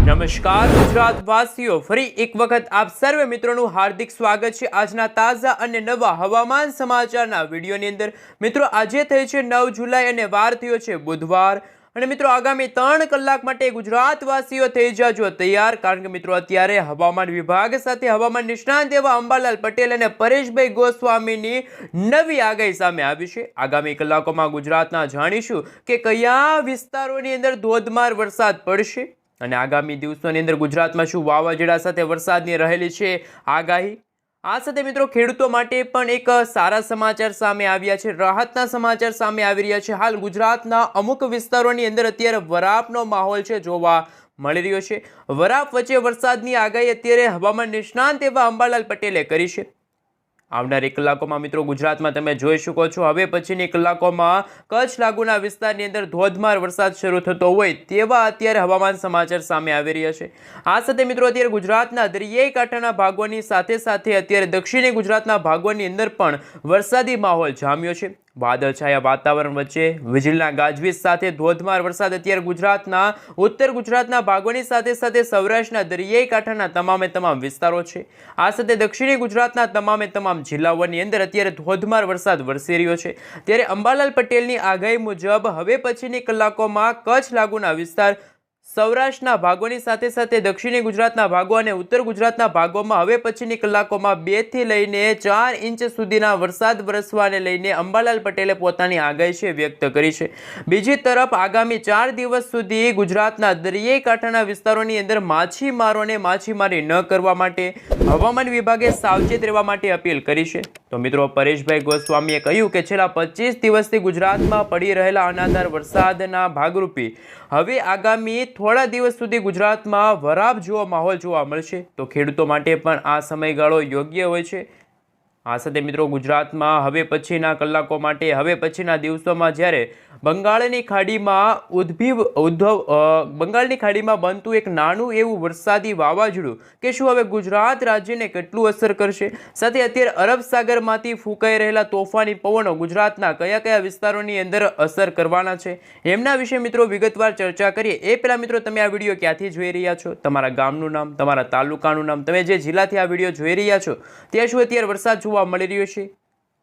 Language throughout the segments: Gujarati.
નમસ્કાર ગુજરાતવાસીઓ, ફરી એક વખત આપ સર્વે મિત્રોનું હાર્દિક સ્વાગત છે આજના તાજા અને નવા હવામાન સમાચારના વિડીયોની અંદર। મિત્રો, આજે થઈ છે 9 જુલાઈ અને વાર થયો છે બુધવાર। અને મિત્રો, આગામી 3 કલાક માટે ગુજરાતવાસીઓ થઈ જાજો તૈયાર, કારણ કે મિત્રો અત્યારે હવામાન વિભાગ સાથે હવામાન નિષ્ણાંત એવા અંબાલાલ પટેલ અને પરેશભાઈ ગોસ્વામીની નવી આગાહી સામે આવી છે। આગામી કલાકોમાં ગુજરાતના જાણીશું કે કયા વિસ્તારોની અંદર ધોધમાર વરસાદ પડશે અને આગામી દિવસોની અંદર ગુજરાતમાં શું વાવાઝોડા સાથે વરસાદની રહેલી છે આગાહી। આ સાથે મિત્રો ખેડૂતો માટે પણ એક સારા સમાચાર સામે આવ્યા છે, રાહતના સમાચાર સામે આવી રહ્યા છે। હાલ ગુજરાતના અમુક વિસ્તારોની અંદર અત્યારે વરાપનો માહોલ છે જોવા મળી રહ્યો છે। વરાપ વચ્ચે વરસાદની આગાહી અત્યારે હવામાન નિષ્ણાંત એવા અંબાલાલ પટેલે કરી છે। આવનારી કલાકોમાં મિત્રો ગુજરાતમાં તમે જોઈ શકો છો હવે પછીની કલાકોમાં કચ્છ લાગુના વિસ્તારની અંદર ધોધમાર વરસાદ શરૂ થતો હોય તેવા અત્યારે હવામાન સમાચાર સામે આવી રહ્યા છે। આ સાથે મિત્રો અત્યારે ગુજરાતના દરિયાઈ કાંઠાના ભાગોની સાથે સાથે અત્યારે દક્ષિણી ગુજરાતના ભાગોની અંદર પણ વરસાદી માહોલ જામ્યો છે। વાદળછાયા વાતાવરણ વચ્ચે વીજળીના ગાજવીજ સાથે ધોધમાર વરસાદ અત્યારે ગુજરાતના ઉત્તર ગુજરાતના ભાગોની સાથે સાથે સૌરાષ્ટ્રના દરિયાઈ કાંઠાના તમામે તમામ વિસ્તારો છે। આ સાથે દક્ષિણી ગુજરાતના તમામે તમામ જિલ્લાઓની અંદર અત્યારે ધોધમાર વરસાદ વરસી રહ્યો છે। ત્યારે અંબાલાલ પટેલની આગાહી મુજબ હવે પછીની કલાકોમાં કચ્છ લાગુના વિસ્તાર, સૌરાષ્ટ્રના ભાગોની સાથે સાથે દક્ષિણી ગુજરાતના ભાગો અને ઉત્તર ગુજરાતના ભાગોમાં હવે પછીની કલાકોમાં 2 થી લઈને 4 ઇંચ સુધીના વરસાદ વરસવાને લઈને અંબાલાલ પટેલે પોતાની આગાહી છે વ્યક્ત કરી છે। બીજી તરફ આગામી 4 દિવસ સુધી ગુજરાતના દરિયાઈ કાંઠાના વિસ્તારોની અંદર માછીમારોને માછીમારી ન કરવા માટે હવામાન વિભાગે સાવચેત રહેવા માટે અપીલ કરી છે। તો મિત્રો, પરેશભાઈ ગોસ્વામીએ કહ્યું કે છેલ્લા 25 દિવસથી ગુજરાતમાં પડી રહેલા અનાધાર વરસાદના ભાગરૂપે હવે આગામી થોડા દિવસ સુધી ગુજરાતમાં વરાપ જેવો માહોલ જોવા મળશે, તો ખેડૂતો માટે પણ આ સમયગાળો યોગ્ય હોય છે। આ સાથે મિત્રો ગુજરાતમાં હવે પછીના કલાકો માટે હવે પછીના દિવસોમાં જ્યારે બંગાળની ખાડીમાં બનતું એક નાનું એવું વરસાદી વાવાઝોડું કે શું હવે ગુજરાત રાજ્યને કેટલું અસર કરશે, સાથે અત્યારે અરબ સાગરમાંથી ફૂંકાઈ રહેલા તોફાની પવનો ગુજરાતના કયા કયા વિસ્તારોની અંદર અસર કરવાના છે, એમના વિશે મિત્રો વિગતવાર ચર્ચા કરીએ। એ પહેલા મિત્રો, તમે આ વિડીયો ક્યાંથી જોઈ રહ્યા છો, તમારા ગામનું નામ, તમારા તાલુકાનું નામ, તમે જે જિલ્લાથી આ વિડીયો જોઈ રહ્યા છો ત્યાં શું અત્યારે વરસાદ જોવા મળી રહ્યો છે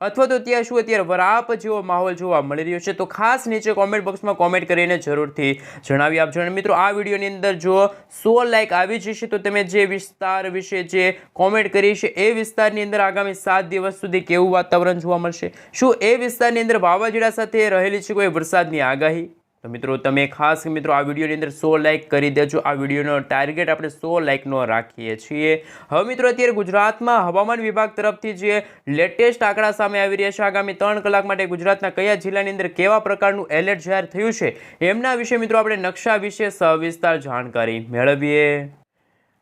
અથવા તો ત્યાં શું અત્યારે વરાપ જેવો માહોલ જોવા મળી રહ્યો છે, તો ખાસ નીચે કોમેન્ટ બોક્સમાં કોમેન્ટ કરીને જરૂરથી જણાવી આપજો। અને મિત્રો, આ વિડીયોની અંદર જો 100 લાઇક આવી જશે તો તમે જે વિસ્તાર વિશે જે કોમેન્ટ કરી છે એ વિસ્તારની અંદર આગામી 7 દિવસ સુધી કેવું વાતાવરણ જોવા મળશે, શું એ વિસ્તારની અંદર વાવાઝોડા સાથે રહેલી છે કોઈ વરસાદની આગાહી, તો મિત્રો તમે ખાસ મિત્રો આ વિડીયોની અંદર 100 લાઇક કરી દેજો। આ વિડીયોનો ટાર્ગેટ આપણે 100 લાઇકનો રાખીએ છીએ। હવે મિત્રો અત્યારે ગુજરાતમાં હવામાન વિભાગ તરફથી જે લેટેસ્ટ આંકડા સામે આવી રહ્યા છે, આગામી 3 કલાક માટે ગુજરાતના કયા જિલ્લાની અંદર કેવા પ્રકારનું એલર્ટ જાહેર થયું છે એમના વિશે મિત્રો આપણે નકશા વિશે સવિસ્તાર જાણકારી મેળવીએ।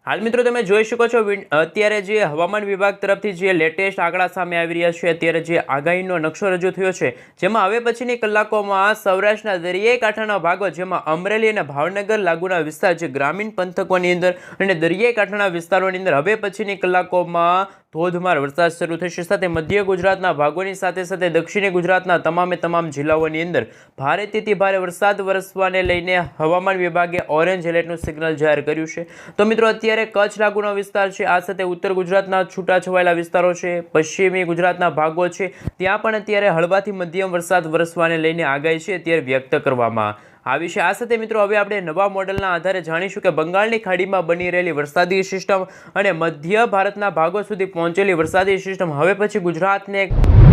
હાલ મિત્રો તમે જોઈ શકો છો અત્યારે જે હવામાન વિભાગ તરફથી જે લેટેસ્ટ આંકડા સામે આવી રહ્યા છે, અત્યારે જે આગાહીનો નકશો રજૂ થયો છે જેમાં હવે પછીની કલાકોમાં સૌરાષ્ટ્રના દરિયાઈ કાંઠાના ભાગો જેમાં અમરેલી અને ભાવનગર લાગુના વિસ્તાર, જે ગ્રામીણ પંથકોની અંદર અને દરિયાઈ કાંઠાના વિસ્તારોની અંદર હવે પછીની કલાકોમાં ધોધમાર વરસાદ શરૂ થશે, સાથે મધ્ય ગુજરાતના ભાગોની સાથે સાથે દક્ષિણી ગુજરાતના તમામે તમામ જિલ્લાઓની અંદર ભારેથી ભારે વરસાદ વરસવાને લઈને હવામાન વિભાગે ઓરેન્જ એલર્ટનું સિગ્નલ જાહેર કર્યું છે। તો મિત્રો અત્યારે કચ્છ લાગુનો વિસ્તાર છે, આ સાથે ઉત્તર ગુજરાતના છૂટાછવાયેલા વિસ્તારો છે, પશ્ચિમી ગુજરાતના ભાગો છે, ત્યાં પણ અત્યારે હળવાથી મધ્યમ વરસાદ વરસવાને લઈને આગાહી છે અત્યારે વ્યક્ત કરવામાં આવી છે। આ સાથે મિત્રો હવે આપણે નવા મોડલના આધારે જાણીશું કે બંગાળની ખાડીમાં બની રહેલી વરસાદી સિસ્ટમ અને મધ્ય ભારતના ભાગો સુધી પહોંચેલી વરસાદી સિસ્ટમ હવે પછી ગુજરાતને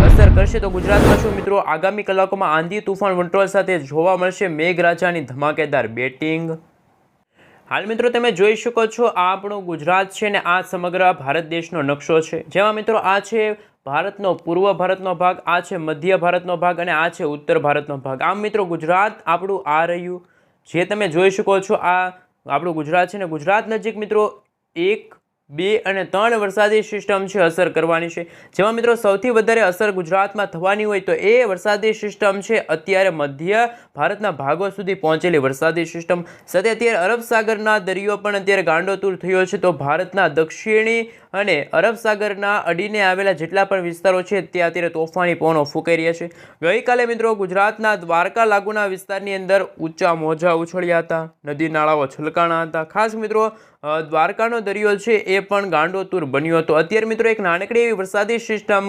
અસર કરશે, તો ગુજરાતમાં શું મિત્રો આગામી કલાકોમાં આંધી, તુફાન, વંટોળ સાથે જોવા મળશે મેઘરાજાની ધમાકેદાર બેટિંગ। હાલ મિત્રો તમે જોઈ શકો છો આ આપણું ગુજરાત છે ને આ સમગ્ર ભારત દેશનો નકશો છે, જેમાં મિત્રો આ છે ભારતનો પૂર્વ ભારતનો ભાગ, આ છે મધ્ય ભારતનો ભાગ અને આ છે ઉત્તર ભારતનો ભાગ। આમ મિત્રો ગુજરાત આપણું આ રહ્યું, જે તમે જોઈ શકો છો આ આપણું ગુજરાત છે ને ગુજરાત નજીક મિત્રો 1 2 અને 3 વરસાદી સિસ્ટમ છે અસર કરવાની છે, જેમાં મિત્રો સૌથી વધારે અસર ગુજરાતમાં થવાની હોય તો એ વરસાદી સિસ્ટમ છે અત્યારે મધ્ય ભારતના ભાગો સુધી પહોંચેલી વરસાદી સિસ્ટમ. સાથે અત્યારે અરબ સાગરના દરિયો પણ અત્યારે ગાંડોતુર થયો છે, તો ભારતના દક્ષિણી અને અરબ સાગરના અડીને આવેલા જેટલા પણ વિસ્તારો છે ત્યાં અત્યારે તોફાની પવનો ફૂંકાઈ રહ્યા છે. ગઈકાલે મિત્રો ગુજરાતના દ્વારકા લાગુના વિસ્તારની અંદર ઊંચા મોજા ઉછળ્યા હતા, નદી નાળાઓ છલકાણા હતા. ખાસ મિત્રો દ્વારકાનો દરિયો છે એ પણ ગાંડોતુર બન્યો હતો. અત્યારે મિત્રો એક નાનકડી એવી વરસાદી સિસ્ટમ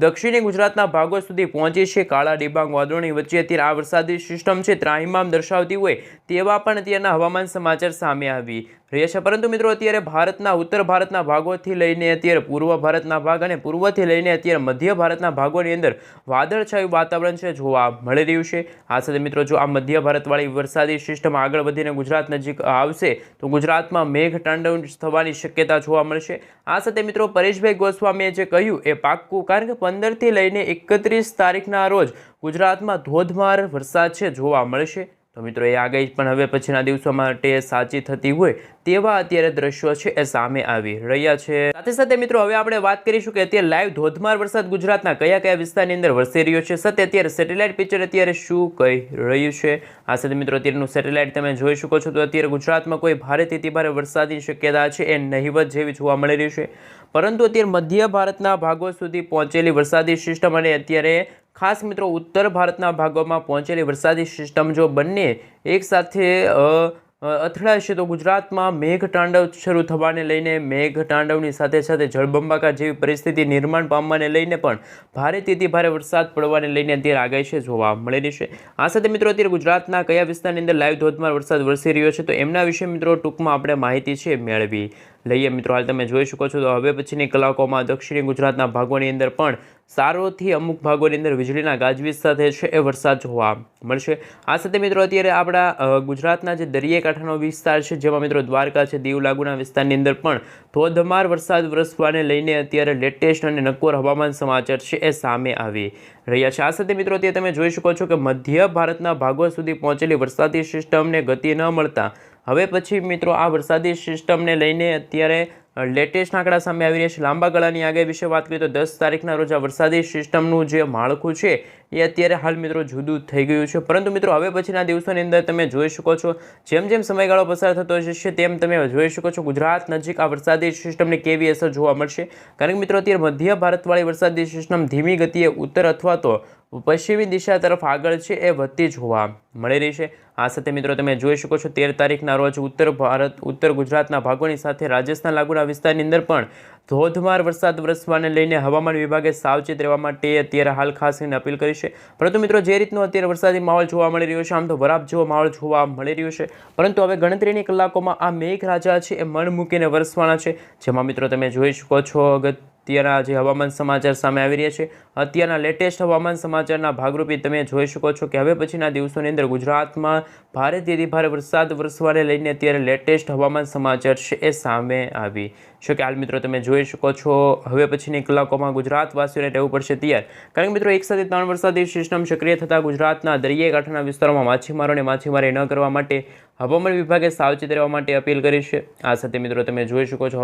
દક્ષિણી ગુજરાતના ભાગો સુધી પહોંચી છે. કાળા ડિબાંગ વાદળોની વચ્ચે અત્યારે આ વરસાદી સિસ્ટમ છે ત્રાહિમામ દર્શાવતી હોય તેવા પણ અત્યારના હવામાન સમાચાર સામે આવી રહ્યા છે. પરંતુ મિત્રો અત્યારે ભારતના ઉત્તર ભારતના ભાગોથી લઈને અત્યારે પૂર્વ ભારતના ભાગ અને પૂર્વથી લઈને અત્યારે મધ્ય ભારતના ભાગોની અંદર વાદળછાયું વાતાવરણ છે જોવા મળી રહ્યું છે. આ સાથે મિત્રો જો આ મધ્ય ભારતવાળી વરસાદી સિસ્ટમ આગળ વધીને ગુજરાત નજીક આવશે તો ગુજરાતમાં મેઘતાંડવ થવાની શક્યતા જોવા મળશે. આ સાથે મિત્રો પરેશભાઈ ગોસ્વામીએ જે કહ્યું એ પાક્કું, કારણ કે 15 થી લઈને 31 તારીખના રોજ ગુજરાતમાં ધોધમાર વરસાદ છે જોવા મળશે. તો મિત્રો એ આગાહી પણ હવે પછીના દિવસો માટે સાચી થતી હોય તેવા અત્યારે દ્રશ્યો છે એ સામે આવી રહ્યા છે. સાથે સાથે મિત્રો હવે આપણે વાત કરીશું કે અત્યારે લાઈવ ધોધમાર વરસાદ ગુજરાતના કયા કયા વિસ્તારની અંદર વરસી રહ્યો છે. સાથે અત્યારે સેટેલાઇટ પિક્ચર અત્યારે શું કહી રહ્યું છે. આ સાથે મિત્રો અત્યારનું સેટેલાઇટ તમે જોઈ શકો છો તો અત્યારે ગુજરાતમાં કોઈ ભારેથી અતિભારે વરસાદની શક્યતા છે એ નહિવત જેવી જોવા મળી રહ્યું છે. પરંતુ અત્યારે મધ્ય ભારતના ભાગો સુધી પહોંચેલી વરસાદી સિસ્ટમ અને અત્યારે ખાસ મિત્રો ઉત્તર ભારતના ભાગોમાં પહોંચેલી વરસાદી સિસ્ટમ જો બંને એકસાથે અથડાશે તો ગુજરાતમાં મેઘતાંડવ શરૂ થવાને લઈને મેઘતાંડવની સાથે સાથે જળબંબાકાર જેવી પરિસ્થિતિ નિર્માણ પામવાને લઈને પણ ભારેથી અતિભારે વરસાદ પડવાને લઈને અત્યારે આગાહી છે જોવા મળી રહી છે. આ સાથે મિત્રો અત્યારે ગુજરાતના કયા વિસ્તારની અંદર લાઈવ ધોધમાર વરસાદ વરસી રહ્યો છે તો એમના વિશે મિત્રો ટૂંકમાં આપણે માહિતી છે મેળવી લઈએ. મિત્રો હાલ તમે જોઈ શકો છો તો હવે પછીની કલાકોમાં દક્ષિણી ગુજરાતના ભાગોની અંદર પણ સારોથી અમુક ભાગોની અંદર વીજળીના ગાજવીજ સાથે છે એ વરસાદ જોવા મળશે. આ સાથે મિત્રો અત્યારે આપણા ગુજરાતના જે દરિયાકાંઠાનો વિસ્તાર છે જેમાં મિત્રો દ્વારકા છે, દીવ લાગુના વિસ્તારની અંદર પણ ધોધમાર વરસાદ વરસવાને લઈને અત્યારે લેટેસ્ટ અને નક્કોર હવામાન સમાચાર છે એ સામે આવી રહ્યા છે. આ સાથે મિત્રો અત્યારે તમે જોઈ શકો છો કે મધ્ય ભારતના ભાગો સુધી પહોંચેલી વરસાદી સિસ્ટમને ગતિ ન મળતા હવે પછી મિત્રો આ વરસાદી સિસ્ટમને લઈને અત્યારે લેટેસ્ટ આંકડા સામે આવી રહ્યા છે. લાંબા ગાળાની આગાહી વિશે વાત કરીએ તો 10 તારીખના રોજ આ વરસાદી સિસ્ટમનું જે માળખું છે એ અત્યારે હાલ મિત્રો જુદું થઈ ગયું છે. પરંતુ મિત્રો હવે પછીના દિવસોની અંદર તમે જોઈ શકો છો જેમ જેમ સમયગાળો પસાર થતો જશે તેમ તમે જોઈ શકો છો ગુજરાત નજીક આ વરસાદી સિસ્ટમની કેવી અસર જોવા મળશે. કારણ કે મિત્રો અત્યારે મધ્ય ભારતવાળી વરસાદી સિસ્ટમ ધીમી ગતિએ ઉત્તર અથવા તો પશ્ચિમી દિશા તરફ આગળ છે એ વધતી જોવા મળી રહી છે. આ સાથે મિત્રો તમે જોઈ શકો છો 13 તારીખના રોજ ઉત્તર ગુજરાતના ભાગોની સાથે રાજસ્થાન લાગુના વિસ્તારની અંદર પણ ધોધમાર વરસાદ વરસવાને લઈને હવામાન વિભાગે સાવચેત રહેવા માટે અત્યારે હાલ ખાસ કરીને અપીલ કરી છે. પરંતુ મિત્રો જે રીતનો અત્યારે વરસાદી માહોલ જોવા મળી રહ્યો છે આમ તો વરાપ જેવો માહોલ જોવા મળી રહ્યો છે, પરંતુ હવે ગણતરીની કલાકોમાં આ મેઘરાજા છે એ મન મૂકીને વરસવાના છે. જેમાં મિત્રો તમે જોઈ શકો છો અત્યારના જે હવામાન સમાચાર સામે આવી રહ્યા છે અત્યારના લેટેસ્ટ હવામાન સમાચારના ભાગરૂપે તમે જોઈ શકો છો કે હવે પછીના દિવસોની અંદર ગુજરાતમાં ભારેથી અતિભારે વરસાદ વરસવાને લઈને અત્યારે લેટેસ્ટ હવામાન સમાચાર છે એ સામે આવી છે. કે હાલ મિત્રો તમે જોઈ શકો છો હવે પછીની કલાકોમાં ગુજરાતવાસીઓને રહેવું પડશે તૈયાર, કારણ કે મિત્રો એકસાથે 3 વરસાદી સિસ્ટમ સક્રિય થતાં ગુજરાતના દરિયાકાંઠાના વિસ્તારોમાં માછીમારોને માછીમારી ન કરવા માટે હવામાન વિભાગે સાવચેત રહેવા માટે અપીલ કરી છે. આ સાથે મિત્રો તમે જોઈ શકો છો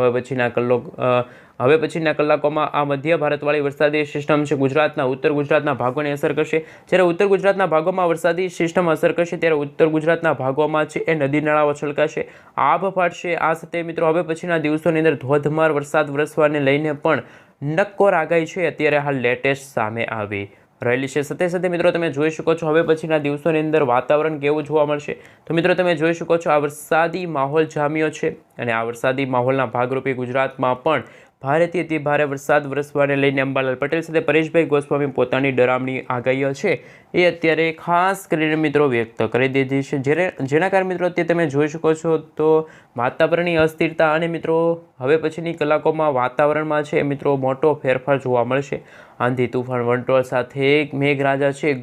હવે પછીના કલાકોમાં આ મધ્ય ભારતવાળી વરસાદી સિસ્ટમ છે ગુજરાતના ઉત્તર ગુજરાતના ભાગોને અસર કરશે. જ્યારે ઉત્તર ગુજરાતના ભાગોમાં વરસાદી સિસ્ટમ અસર કરશે ત્યારે ઉત્તર ગુજરાતના ભાગોમાં છે એ નદી નાળાઓ છલકાશે, આભ ફાટશે. આ સાથે મિત્રો હવે પછીના દિવસોની અંદર ધોધમાર વરસાદ વરસવાને લઈને પણ નક્કોર આગાહી છે અત્યારે હાલ લેટેસ્ટ સામે આવી રહેલી છે. સાથે સાથે મિત્રો તમે જોઈ શકો છો હવે પછીના દિવસોની અંદર વાતાવરણ કેવું જોવા મળશે. તો મિત્રો તમે જોઈ શકો છો આ વરસાદી માહોલ જામ્યો છે અને આ વરસાદી માહોલના ભાગરૂપે ગુજરાતમાં પણ ભારેથી અતિ ભારે વરસાદ વરસવાને લઈને અંબાલાલ પટેલ સાથે પરેશભાઈ ગોસ્વામી પોતાની ડરામણી આગાહીઓ છે એ અત્યારે ખાસ કરીને મિત્રો વ્યક્ત કરી દીધી છે. જેના કારણે મિત્રો અત્યારે તમે જોઈ શકો છો તો વાતાવરણની અસ્થિરતા અને મિત્રો હવે પછીની કલાકોમાં વાતાવરણમાં છે મિત્રો મોટો ફેરફાર જોવા મળશે. આંધી તુફાન વંટોળ સાથે મેઘરાજા છે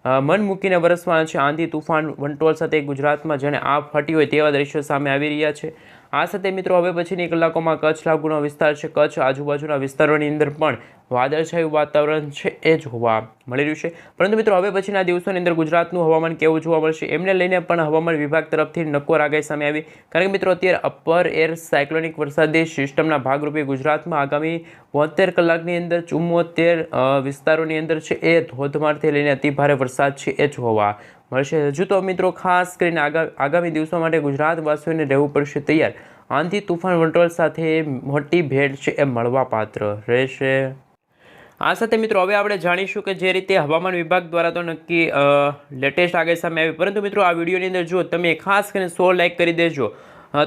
મન મૂકીને વરસવાના છે. આંધી તુફાન વંટોળ સાથે ગુજરાતમાં જેને આભ ફાટી હોય તેવા દ્રશ્યો સામે આવી રહ્યા છે. આ સાથે મિત્રો હવે પછીની કલાકોમાં કચ્છ લાગુનો વિસ્તાર છે, કચ્છ આજુબાજુના વિસ્તારોની અંદર પણ વાદળછાયું વાતાવરણ છે એ જોવા મળી રહ્યું છે. પરંતુ મિત્રો હવે પછીના દિવસોની અંદર ગુજરાતનું હવામાન કેવું જોવા મળશે એમને લઈને પણ હવામાન વિભાગ તરફથી નક્કોર આગાહી સામે આવી. કારણ કે મિત્રો અત્યારે અપર એર સાયક્લોનિક વરસાદી સિસ્ટમના ભાગરૂપે ગુજરાતમાં આગામી 72 કલાકની અંદર 74 વિસ્તારોની અંદર છે એ ધોધમારથી લઈને અતિભારે વરસાદ છે એ જોવા મળશે. હજુ તો મિત્રો ખાસ કરીને આગામી દિવસો માટે ગુજરાતવાસીઓને રહેવું પડશે તૈયાર. આંધી તુફાન વંટોળ સાથે મોટી ભેટ છે એ મળવાપાત્ર રહેશે. આ સાથે મિત્રો હવે આપણે જાણીશું કે જે રીતે હવામાન વિભાગ દ્વારા તો નક્કી લેટેસ્ટ આગાહી સામે આવી, પરંતુ મિત્રો આ વિડીયોની અંદર જો તમે ખાસ કરીને 100 લાઇક કરી દેજો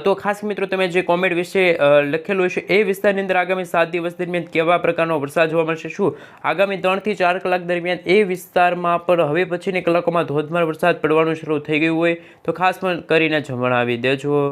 તો ખાસ મિત્રો તમે જે કોમેન્ટ વિશે લખેલું છે એ વિસ્તારની અંદર આગામી 7 દિવસ દરમિયાન કેવા પ્રકારનો વરસાદ જોવા મળશે, શું આગામી 3 થી 4 કલાક દરમિયાન એ વિસ્તારમાં પણ હવે પછીની કલાકોમાં ધોધમાર વરસાદ પડવાનું શરૂ થઈ ગયું હોય તો ખાસ કરીને જણાવી દેજો.